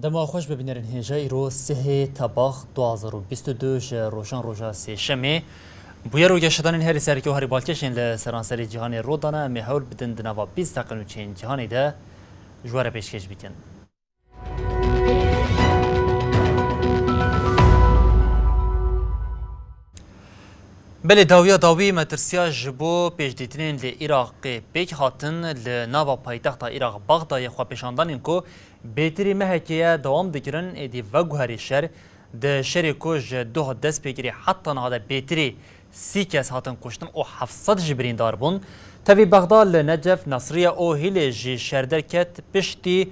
دما خوش ببینرین هجا ایرو سه تباخ 2022 روشان روژا سه شمه بویا رو گشتن هری سرکی و هری بالکشین لسرانسری جهان رو دانه میهول بدن دنوا 20 دقیقه چین جهانی ده جوار پیشکش بیکن. بله داوی مترسیا جبو پیشدیتنین لعراق پیک هاتن لناوا پایتخت عراق بغداد خو پیشاندانین کو بهتری مهکیه دوام دکرن ادی وگوهری شر د شریکوج دو دست پیگیری حتی نهاده بهتری 30 کس هاتن کشتن او 700 جبرین داربون تاوی بغداد لنجف نصریه او هیل جی شردر کت پشتی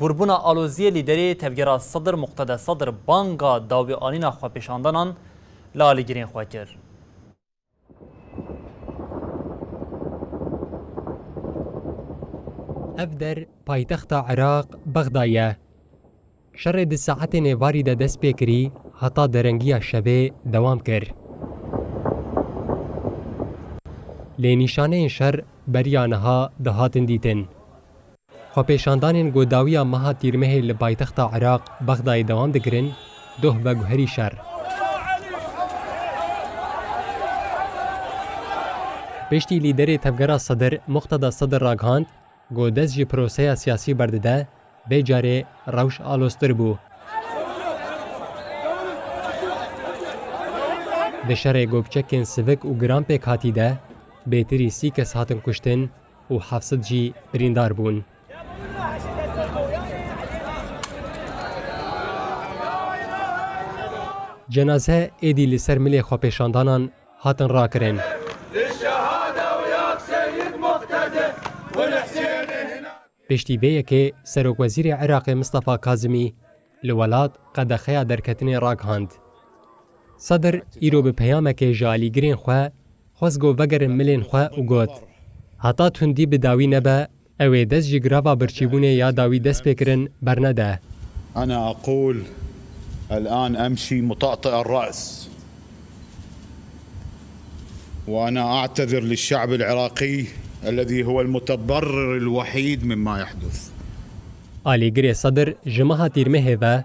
گربونا آلوزی لیدری تفگیرا صدر مقتدى صدر بانگا داوی آنینا خو پیشاندانان لالی گرین خو کرد. افدر پایتخت عراق بغدایه شر د ساعت نواری د دست پیکری حتا درنگی شبه دوام کر لنشانه شر بریانها دهاتن دیتن خو پیشاندان گوداوی مها تیرمه ل پایتخت عراق بغدای دوام دکرن دوه بگوهری شر پشتی لیدر تفگرا صدر مقتدى صدر راگهاند گودز جی پروسه سیاسی بردده به جاره روش آلوستر بو. دشاره گوبچکین سوک و گرام پیک هاتی ده بهتری 30 کس هاتن کشتن و 700 جی بریندار بون. جنازه ایدی لسر ملی خو پیشاندانان هاتن را کرن. پشتی بیه که سروک وزیر عراق مصطفى کاظمی لولاد قدخیا درکتن راگهاند. صدر ایرو به پیامه که جالی گرین خواه خوزگو وگر ملین خواه و گوت. حتا تندی به داوی نبه اوه دست جگراوا برچیبونه یا داوی دست بکرن برنده. أنا أقول الآن أمشي مطأطئ الرأس وأنا أعتذر للشعب العراقي الذي هو المتضرر الوحيد مما يحدث. آلیگری صدر جماعة تیرمه و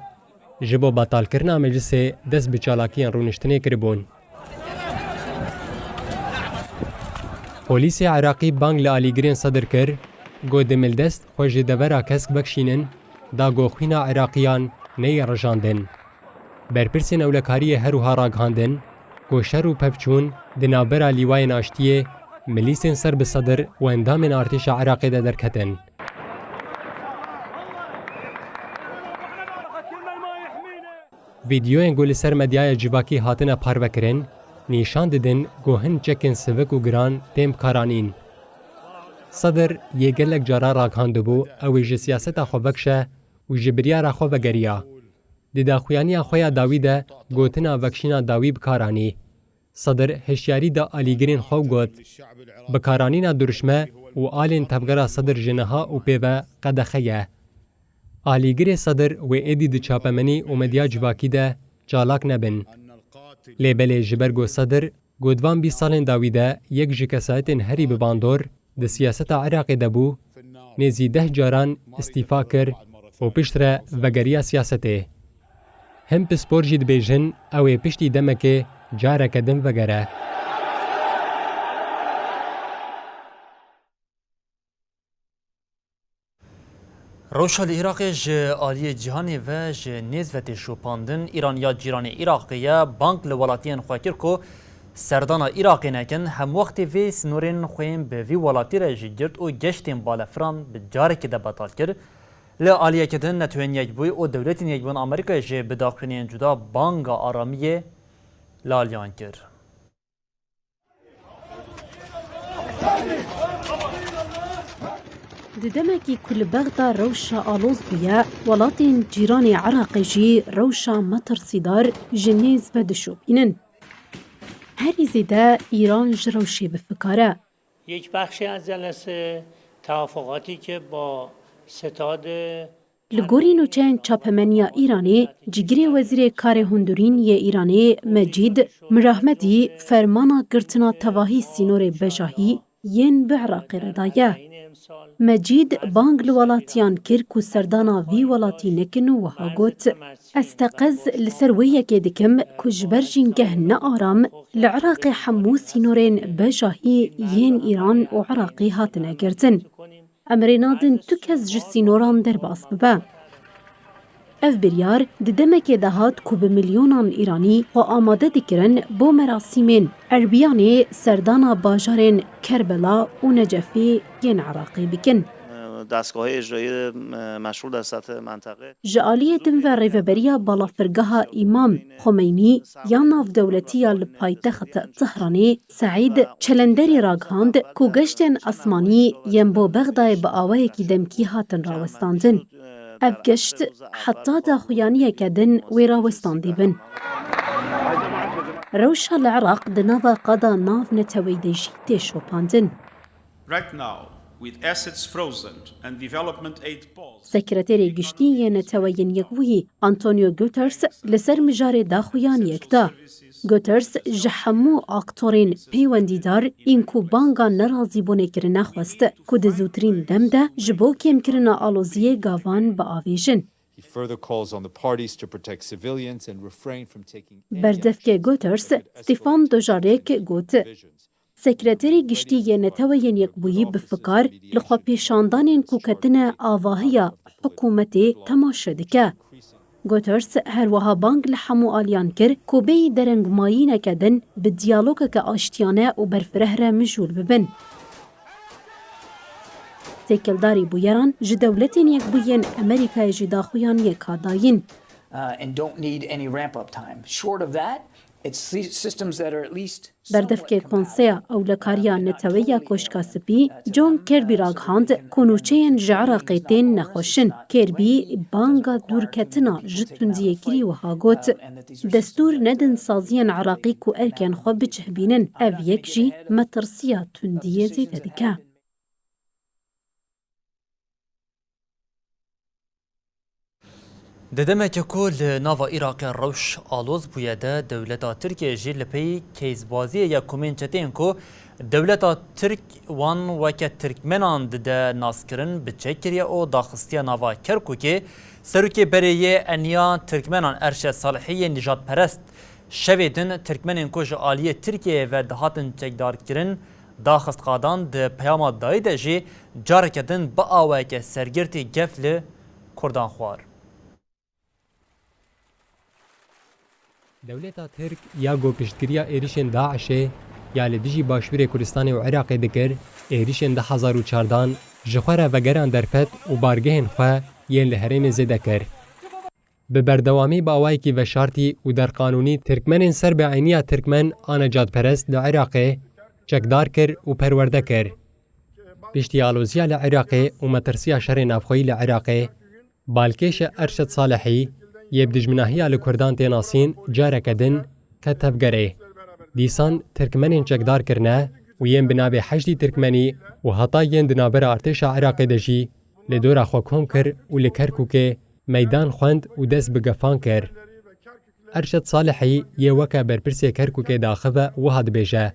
جبو باطال کرنا مجلس دست بچالاکیان رونشتنه کربون. پولیس عراقی بانگ لآلیگرین صدر کر گو دمل دست خوش دورا کسک بکشینن دا گوخوینا عراقیان نی رجاندن. برپرسین اولکاری هروها راگهاندن گو شر و پفچون دنابرا لیوای ناشتیه ملیسین سر به صدر و اندام ارتش عراقی ده درکتن. ویدیو انگول سر مدیای جواکی هاتن پارو کرن نیشان ددن گوهن چکن سوک و گران تیم کارانین. صدر یه گلک جارا راگهاندو بو اوی سیاست خو بکشه و جبریا را خو بگریا. دیده خویانی خویا داوی ده گوتنا وکشینا داوی بکارانی. صدر هشیاری دا آلیگرین خو گوت بکارانینا درشمه و آلین تبگرا صدر جنها و پیوه قدخیه. آلیگر صدر و ایدی د چاپمنی و مدیا جواکی ده چالاک نبن. لیبل جبرگو صدر گودوان 20 سالین داویده یک جکسایتین هری بباندور د سیاست عراقی دبو نیزی 10 جاران استیفا کر و پشتره وگریا سیاسته. هم پسپور جید بیجن او پشتی دمکه جاره کدم وگره. روشال عراق آلی جهانی و نیزوت شوپاندن ایران یا جیران عراقیه بانک لولاتیان خواکر که سردان عراقی نکن هم وقت وی سنورین خویم به وی ولاتی را جرد و گشتین بالفران به جاره که ده بطال کرد لآلیه کدن نتوین یک بوی و دولتین یک بون امریکا جه بداخلین جدا بانک آرامیه لالیان کرد. ددمكي كل بغدا روشا آلوز بيا ولاتين جيران عراقي جي روشا مطر صدار جنيز ودشو بينن هری زده ایران جروشی بفکاره. یک بخشی از جلسه توافقاتی که با ستاد لگوری نوچین چاپمنیا ایرانی جگری وزیر کار هندورین یه ایرانی مجید مرحمدی فرمانا گرتنا تواهی سینور بجاهی ین به عراقی ردایه. مجید بانگ لولاتیان کرد و سردانا وی ولاتی نکن و ها گوت استقز لسر ویک دکم کجبرجین گهن آرام لعراق حمو سینورین بجاهی ین ایران و عراقی هاتن گرزن. امرینادن تو کز جسینوران در باس ببا. اف بریار ددمک دهات کو به میلیونان ایرانی و آماده دکرن بو مراسمین عربیانی سردانا باجارین کربلا و نجفی ین عراقی بکن. دستگاه اجرایی مشغول در سطح منطقه جعالیتن و ریوبریا بالافرگاه امام خمینی یا ناف دولتی لپایتخت تهرانی سعید چلندری راگهاند کو گشتن اسمانی یم بو بغدای با آوه کی دمکی هاتن راوستاندن. اف گشت حتی دا خویانیه کدن وی راوستاندی بن. روشا العراق دناوا قدا ناف نتویدیشی تیشو پاندن. Right now, with assets frozen and development aid paused, سکرتری گشتی نتوین یکوی آنتونیو گوترس لسر مجار دا خویانیک دا. گوترس جحمو اکتورین پیوندیدار این کو بانگا نرازی بونه کرنا خواست که دزوترین دم ده جبو کم کرنا آلوزیه گاوان با آویژن. He further calls on the parties to protect civilians and refrain from taking any بردفک گوترس ستیفان دوجارک گوت سکرتری گشتی نتوین یکبویی بفکار لخوا پیشاندانین کوکتن آواهیا حکومتی تماشه دکه. گوترس هر وها بانگ لحمو آلیان کر کوبی درنگ مایی نکدن به دیالوگ که آشتیانه و برفره را مجول ببن. تکلداری بویران جدولتین یک بوین امریکای جداخویان یک هاداین. And don't need any ramp-up time. Short of that, it's systems that are at least بردفک کنسیا او لکاریا نتویا کشکا سپی جون کربی راگهاند کنوچین جعراقیتین نخوشن کربی بانگا دورکتنا جتوندیه کری و هاگوت دستور ندن سازیان عراقی کو ارکن خو بچهبینن او یک جی مترسیا توندیه زیده دکه. ددمك كل نافا عراق روش آلوز بويدا دولتا تركيا جي لپی كيزبازي يا كومنچتين كو دولتا ترك وان وكا تركمنان دده ناسكرن بچكريا او داخستيا نافا كركوكي سروكي بريه انيا تركمنان ارشد صالحية نجات پرست شويدن تركمنين كوش آلية تركيا و دهاتن چكدار كرن داخست قادان ده پیاما دايده جي جاركدن با آوائك سرگرتي گفل كردان خوار. دولتا ترک یا گو پشتگیریا ایریشن داعشه یا لدیجی باشوور کردستان و عراق دکر ایریشن 2014 جخوره و گران درپت و بارگهن خواه یین لحرم زده کر. به بردوامی باوایی که و شارتی و در قانونی ترکمن سر به عینی ترکمن آنجاد پرست لعراق چکدار کر و پرورده کر. پشتی آلوزیا لعراق و مترسیا شر نافخوی لعراق بالکش ارشد صالحی یبدج مناهی آل کردان تیناسین جارکدن کتبگره. دیسان ترکمنین چکدار کرنه و یم بنابه حشدی ترکمنی و حتا یم دنابر ارتش عراق دجی لدورا خوکم کر و لکرکوکه میدان خوند و دست بگفان کر. ارشد صالحی یه وکا برپرسی کرکوکه داخوه و هاد بیجه.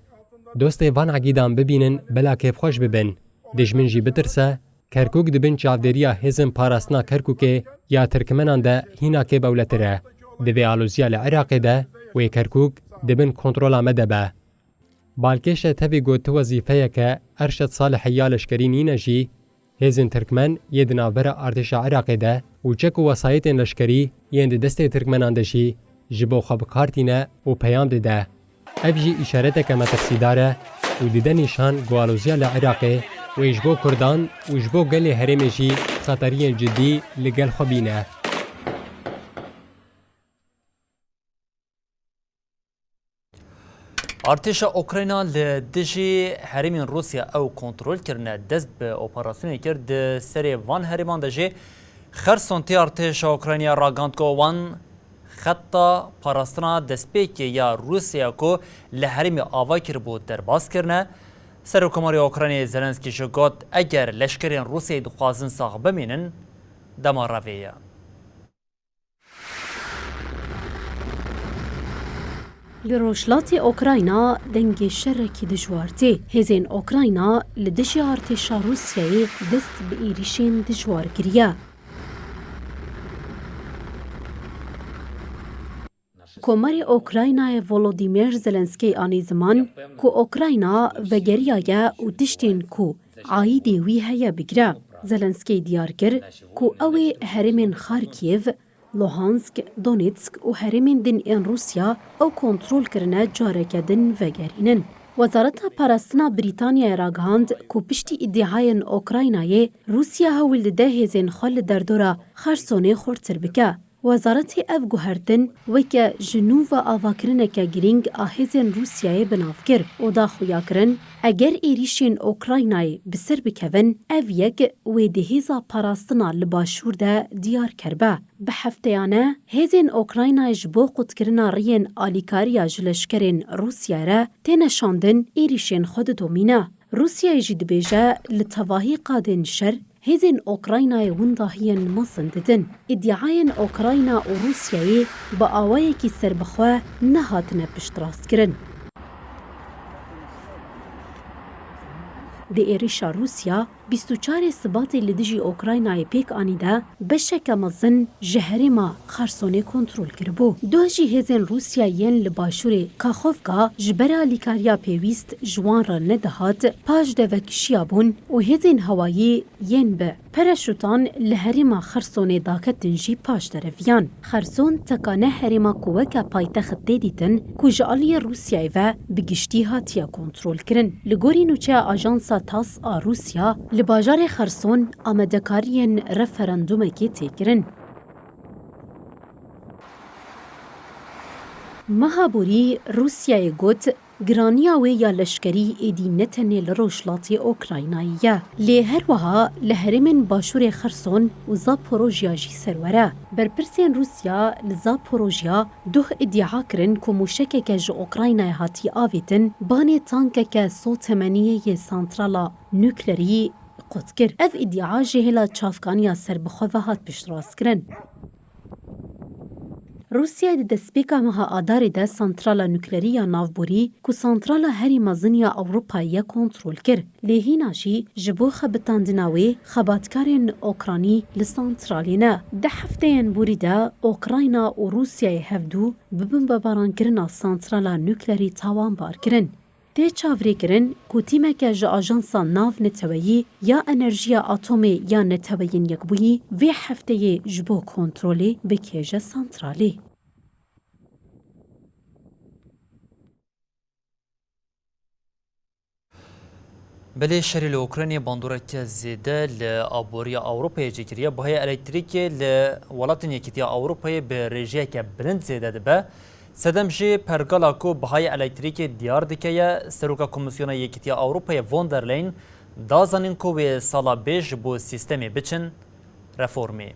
دوست وان عقیدان ببینن بلا کیف خوش ببن. دجمن جی بترسه کرکوک دبن چاودریا هزم پاراستنا کرکوکه یا ترکمنان ده هینا که بولتره. دوی آلوزیا لعراق ده و کرکوک دبن کنترولا مدبه. بالکش تبی گوت وظیفه که ارشد صالح یالشکری نینجی هزن ترکمن یه دنابر ارتش عراق ده و چک وسایت لشکری یند دست ترکمنان دشی جبو خب کارتینه و پیام ده. افجی اشارت که متفسیداره و دیده نشان گوالوزیا لعراق و اجبو کردان و اجبو گل هرمجی خطری جدی لگل خبینه. ارتش اوکراینا لدجی هرمین روسیا او کنترل کرنه دست به اپراسیونی کرد سری وان هرمان دجی خرسونتی ارتش اوکراینیا راگاند کو وان خطا پاراستنا دسپیک یا روسیا کو لهرمی آوا کر بود در باز کرنه سرکماری اوکراینی زلنسکی شگوت اگر لشکرین روسیای دخوازن ساق بمینن دما رویه. لروشلاتی اوکراینا دنگ شرکی دجوارتی هزین اوکراینا لدجی ارتشا روسیای دست به ایریشین دجوار گریه. کومری اوکراینای ولودیمیر زلنسکی آنی زمان کو اوکراینا وگریایه و تشتین کو عایدی وی هیا بگره. زلنسکی دیار کر کو اوی هرمین خارکیو، لوهانسک، دونیتسک و هرمین دن این روسیا او کنترول کرنه جارک دن وگرینن. وزارت پرستنا بریتانیا راگهاند کو پشتی ادعای اوکراینای روسیا هول ده هزین خال در دورا خرسونه خورتر بکه. وزارت اف گوهردن ویکه جنوب آواکرنه که گرینگ آهزین روسیای بنافکر و دا خویا کرن اگر ایریشین اوکراینای بسر بکون اف یک و دهیزا پاراستنا لباشور ده دیار کربه. به هفتهانه هزین اوکراینای جبو قدکرنا رین آلیکاریا جلشکرین روسیا را تنشاندن ایریشین خود دومینه. روسیا جید بیجه لطواهی قادن شر هزین اوکراینای ونداهین مصن ددن. ادعاین اوکراینا و روسیایی با آوایی که سربخواه نهاتنه پشت راست کرن. دی ایریشا روسیا 24 سباتی لدجی اوکراینای پیک آنیده بشک مزن جهرما خرسونه کنترول کربو. دوجی هزین روسیایین لباشور کاخوفکا جبرا لیکاریا پیویست جوان را ندهات پاج دوکشیا بون و هزین هوایی ین به پرشوتان لهرما خرسونه داکتن جی پاش درفیان. خرسون تکانه هرما کوکا پایتخت دیدیتن کجالی روسیای و بگشتی هاتیا کنترول کرن. لگوری نوچه آجانسا تاس روسیا لباجار خرسون آمدکارین رفراندوم که تکرن. مهابوری روسیای گوت گرانیا و یا لشکری ایدی نتنه لروشلاتی اوکرایناییه. لی هر وها لهرمن باشور خرسون و زاپوروژیا جی سروره. برپرسین روسیا لزاپوروژیا دوه ادعا کرن که موشکه که جو اوکراینای هاتی آویتن بانی تانکه که صوت منیه سانترالا نوکلری قد کر. اف ادعا جهلا چافکانیا سربخواه هات پشت راست کرن. روسیا د دسپیکا مها آداری ده سانترالا نوکلریا نافبوری کو سانترالا هری مزنیا اوروپایی کنترول کر. لیهیناشی جبو خبتاندناوی خباتکارین اوکرانی لسانترالینه. ده هفتهین بوری ده اوکراینا و روسیای هفدو ببن بباران کرنا سانترالا نوکلری تاوان بار کرن. ده چاوری کرن کو تیمکه جا آژانسا ناو نتویی یا انرژیا اتمی یا نتویین یکبویی وی هفته جبو کنترولی بکیجه سانترالی. بله شری لأوکراینیا باندورک زیده لآبوریا اوروپای جکریه بهای الکتریکی لولاتن یکیتیا اوروپای به رژیه که بلند زیده دبه سدمجی پرگالا کو بهای الکتریکی دیار دکیه سروکا کمیسیون یکیتیا اوروپای وندرلین دازانین کو به سالا بیش بو سیستمی بچن رفورمی.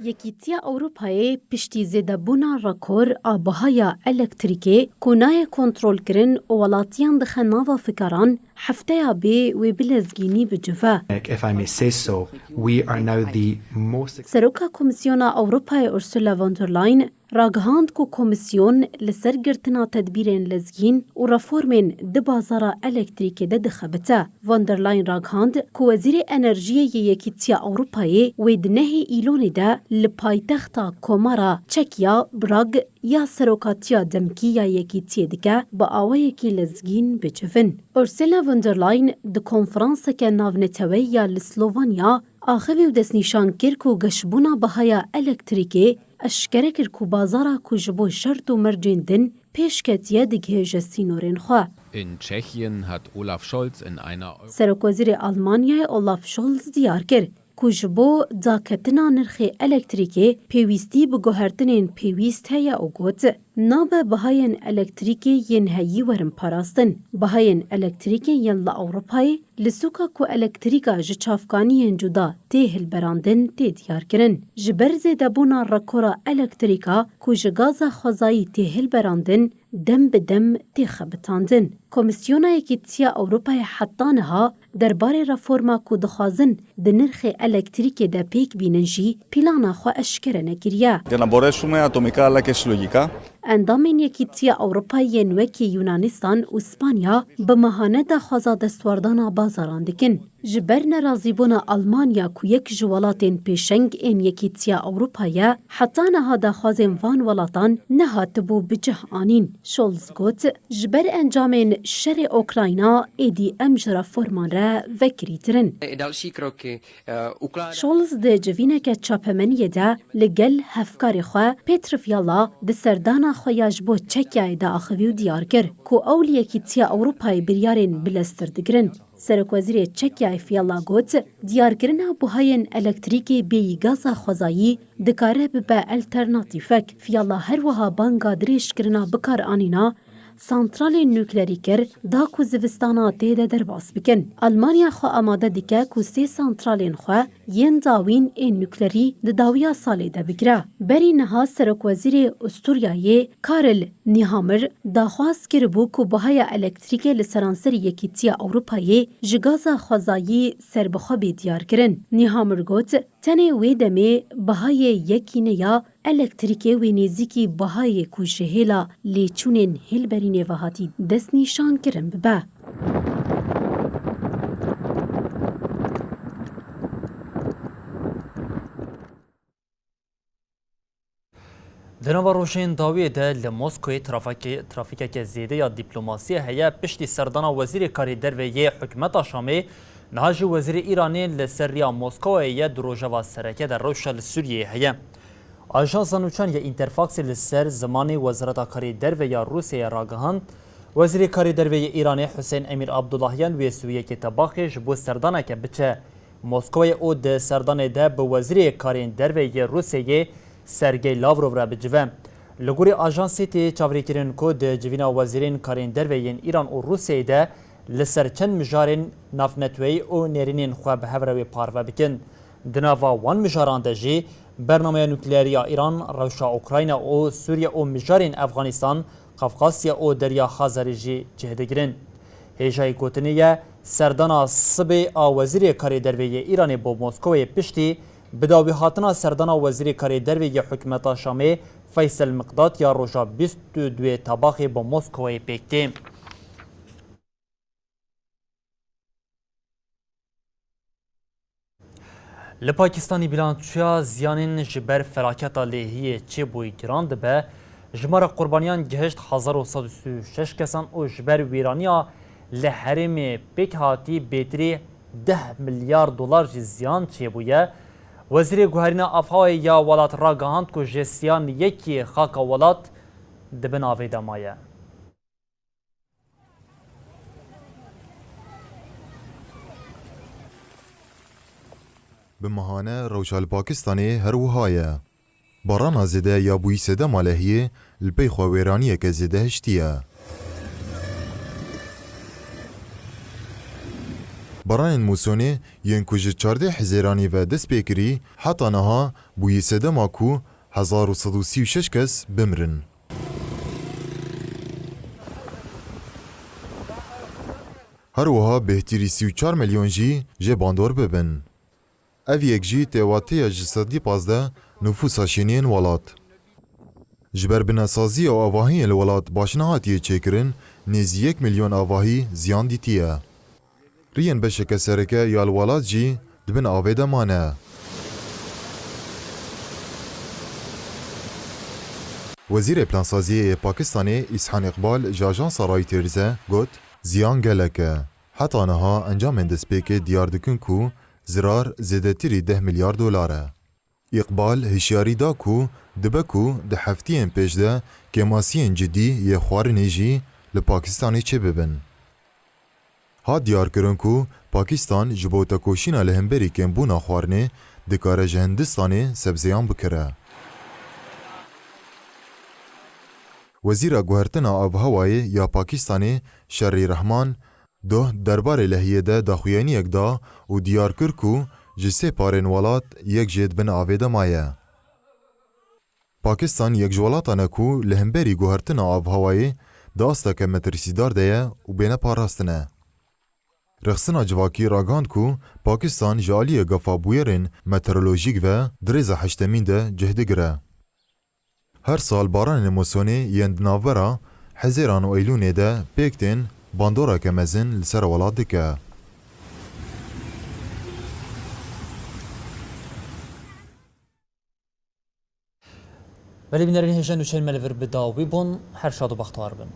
یکیتیا اوروپای پشتی زیده بونا راکور آبهای الکتریکی کنای کنترول کرن ولاتیان دخه ناوا فکران هفته بی و بلزگینی بجوه. If I may say so, we are now the most... سروکا کمیسیون اوروپای ارسولا واندرلاین راگهاند کو کمیسیون لسر گرتنا تدبیرین لزگین و رفورمین ده بازار الکتریکی ده دخبته. واندرلاین راگهاند کو وزیر انرژی یکیتیا اوروپایی و دنهی ایلونی ده لپایتختا کومارا چکیا براگ یا سروکاتیا دمکی یا یکیتی دیگه با آوایی که لزگین بجوون. ارسولا واندرلاین ده کنفرانس که ناونتوی یا لسلووانیا آخوی و دست نشان کر کو گشبونا بهای الکتریکی اشکره کر کو بازارا کو جبو شرط و مرجین دن پیشکتیه دیگه جستینورین خواه. In Tschechien hat Olaf Scholz in einer سرکوزیر آلمانیای اولاف شولز دیار کر کو جبو داکتنا نرخی الکتریکی پیویستی بگوهرتنین پیویست هیا او گوت نابه بهاین الکتریکی ین هایی ورم پاراستن. بهاین الکتریکی ین لأوروپای لسوکا کو الکتریکا جچافکانی جدا تیهل براندن تی دیار کرن. جبرز دبونا رکورا الکتریکا کو جگازا خوزایی تیهل براندن دم به دم تخبتاندن. کمیسیون یکیتیا اروپای حتانها درباره رفورما کو دخوازن د نرخ الکتریک د پیک بیننجی پیلانا خو اشکره نگیریه. Για να μπορέσουμε ατομικά αλλά και συλλογικά اندامین یکیتیا اروپای نوکی یونانستان و اسپانیا به ماهانه دا خوازا دستواردانا بازاران دکن. جبر نرازیبونا آلمانیا کو یک جوالاتین پیشنگ این یکیتیا اروپایا حتی نها دا خوازین وان ولاتان نهات بو بجه آنین. شولز گوت جبر انجامین شر اوکراینا ایدی امجرا فرمان را وکریترن. شولز ده جوینه که چاپمنیه ده لگل هفکاری خواه پیتر فیالا ده سردانا خویاج بو چکیای دا آخویو دیار کر کو اول یکیتیا اروپای بریارین بلستر دگرن. سرک وزیر چکیای فیالا گوت دیارکرنا بوهاین الکتریکی بی گازا خوزایی دکاره به الترناتیفک. فیالا هر وها بانگا دریش کرنا بکار آنینا سانترال نوکلری کر دا کو زوستانا تیده در باس بکن. آلمانیا خو آماده دیگه کو 3 سانترالین خو ین داوین این نوکلری داویا ساله ده بگره. بری نها سرک وزیر استوریای کارل نیهامر دا خواست کربو کو بهای الکتریک لسرانسر یکیتیا اروپایی جگازا خوزایی سربخوابی دیار کرن. نیهامر گوت تنه وی دمه بهای یکینه یا الکتریکی و نزیکی بهای کوشهلا لیچونین هل برین وحاتی دست نیشان کرن ببه. دنوا روشین داوی ده لموسکوی ترافیک که زیده یا دیپلماسی هیا پشتی سردانا وزیر کاری دروی حکمت شامی نهاج وزیر ایرانی لسریا موسکو یا دروژوا سرکه در روشل سوریه هیا. آژانس نوچان یا اینترفاکس لسر زمانی وزارت کاری دروی یا روسیه راگهان وزیر کاری دروی ایرانی حسین امیر عبداللهیان و سوریه که تباخش بو سردانه که بچه موسکوی او ده سردانه ده به وزیر کاری دروی روسیه سرگی لاوروف را بجوه. لگوری آژانسی تی چاوری کرن کو ده جوینا وزیرین کارین درویین ایران و روسیه ده لسر چند مجارین نافنتوی و نرینین خواه به هفروی پارو بکن. دناوا وان مجاران ده جی برنامه نوکلیری ایران، روشا اوکراین و سوریه و مجارین افغانستان، قفقاسیا و دریا خازری جی جهده گرن. هیجای گوتنیه سردانا صبی وزیر کاری دروی ایران با موسکوی پشتی بداوی هاتنا سردانا وزیر کاری دروی حکومت شامی فیصل مقداد یا روژا 22 تباخی با موسکوی پیکتی. لپاکستانی بیلانچویا زیانین جبر فلاکت لیهی چه بوی گراند به جمار قربانیان گهشت 1136 کسان و جبر ویرانیا لحرم پیک هاتی بیتری 10 میلیارد دلار زیان چه بویه. وزیر گوهرین افهای یا ولات را گهاند که جسیان یکی خاک ولات دبن آوی دمایه. بمهانه روشال پاکستانی هر وهایه. باران زده یا بوی سده مالهیه الپی خواه که زده هشتیه. باران موسونی ین کج 14 حزیرانی و دست پیکری حتی نها بوی سده ماکو 1136 کس بمرن. هر وها بهتری 34 میلیون جی باندور ببن. او یک جی تیواتی جسدی پازده نفوس شینین ولات. جبر بناسازی و آواهی الولات باشنهاتیه چکرن نیز 1 میلیون آواهی زیان دیتیه. رین بشک سرکه یا الولات جی دبن آویده مانه. وزیر پلانسازی پاکستانی اسحان اقبال جاجان سرای ترزه گوت زیان گلکه. حتی نها انجام دسپیک دیار دکن کو زرار زیدتری 10 میلیارد دلاره. اقبال هشیاری دا کو دبه کو ده هفتین پیش ده که ماسین جدی یه خوارنی جی لپاکستانی چه ببن. ها دیار کرن کو پاکستان جبوتا کوشینا لهمبری کن بونا خوارنه دکاره جهندستانی سبزیان بکره. وزیر گوهرتنا آب هوایی یا پاکستانی شری رحمان دو دربار لحیه ده داخویانی یک دا و دیار کر کو جسه پارن ولات یک جد بن آویده مایه. پاکستان یک جوالاتانه کو لهمبری گوهرتنا آبهوایی داسته که مترسیدار دیه و بینه پاراستنه. رخصنا جواکی راگاند کو پاکستان جالی گفا بویرین مترولوژیک و دریز هشتمین ده جهده گره. هر سال باران موسونی یند ناورا حزیران و ایلونه ده پیکتین باندورا که مزن لسر ولاد دکه. ولی بینرین هجن و چین ملور بداوی بون هر شاد و بختار بن.